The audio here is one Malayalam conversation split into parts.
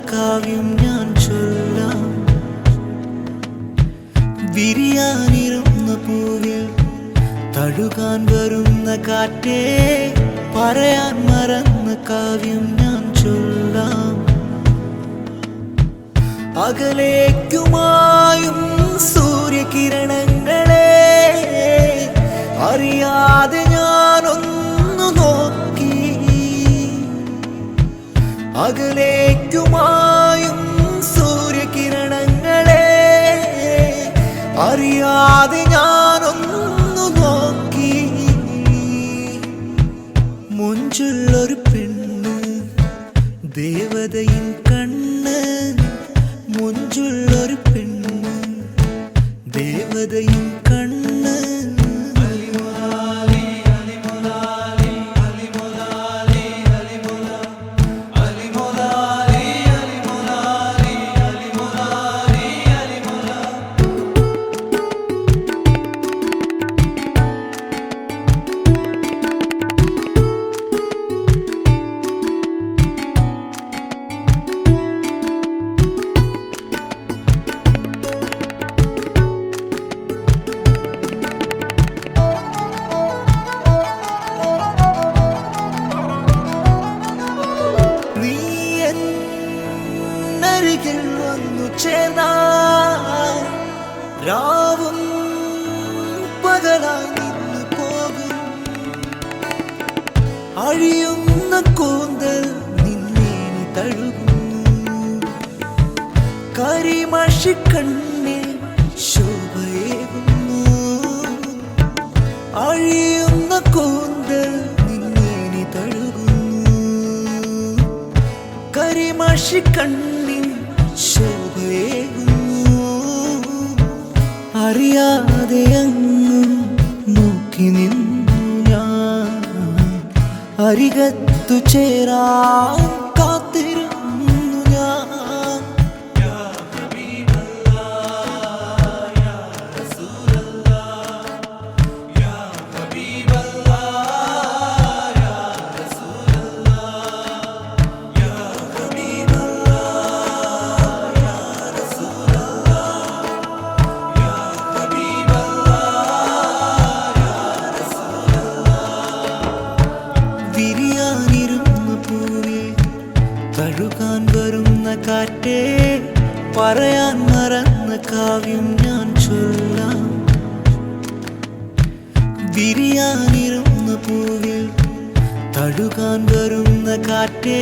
കാവ്യം ഞാൻ ചൊല്ലാം. വിരിയാനിരുന്ന പൂവിൽ തഴുകാൻ വരുന്ന കാറ്റേ, പറയാൻ മറന്ന കാവ്യം ഞാൻ ചൊല്ലാം. അകലേക്കുമായും സൂര്യകിരണങ്ങളെ അറിയാതെ ഞാനൊന്നു നോക്കി. അകലേക്കുമായും സൂര്യകിരണങ്ങളെ അറിയാതെ ഞാനൊന്നു നോക്കി. മുഞ്ചുള്ളൊരു പെണ്ണ് ദേവതയിൻ കണ്ണ്, മുഞ്ചുള്ളൊരു പെണ്ണ് ദേവതയിൻ കണ്ണ്. അരികിൽ വന്നു ചേർന്നാൽ രാവും പകലായി നിന്നു പോകും. അഴിയുന്ന കൂന്തൽ നിന്നെ തഴുകുന്നു. കരിമഷി കണ്ണിൽ ശോഭയേകുന്നു. അഴിയുന്ന കൂന്തൽ നിന്നെ തഴുകുന്നു. കരിമഷി കണ്ണിൽ ശോഭയേകുന്നു. അറിയാതെ അങ്ങും നോക്കി നിന്നു ഞാൻ. അരികത്തു ചേരാൻ കാത്തിരുന്നു ഞാൻ. വിരിയാനിരുന്ന പൂവിൽ തഴുകാൻ വരുന്ന കാറ്റേ, പറയാൻ മറന്ന കാവ്യം ഞാൻ ചൊല്ലാം. വിരിയാനിരുന്ന പൂവിൽ തഴുകാൻ വരുന്ന കാറ്റേ,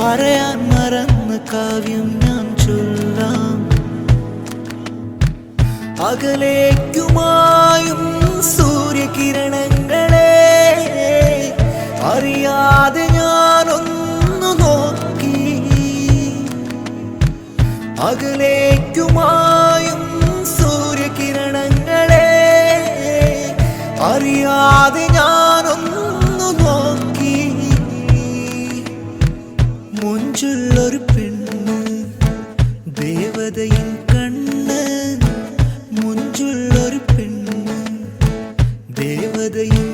പറയാൻ മറന്ന കാവ്യം ഞാൻ ചൊല്ലാം. അകലേക്കുമായും സൂര്യകിരണങ്ങളെ അറിയാതെ ഞാനൊന്നു നോക്കി. അകലേക്കുമായും സൂര്യകിരണങ്ങളെ അറിയാതെ ഞാനൊന്നു നോക്കി. മുഞ്ചുള്ളൊരു പെണ്ണ് ദേവതയിൻ കണ്ണ്, മുഞ്ചുള്ളൊരു പെണ്ണ് ദേവതയിൻ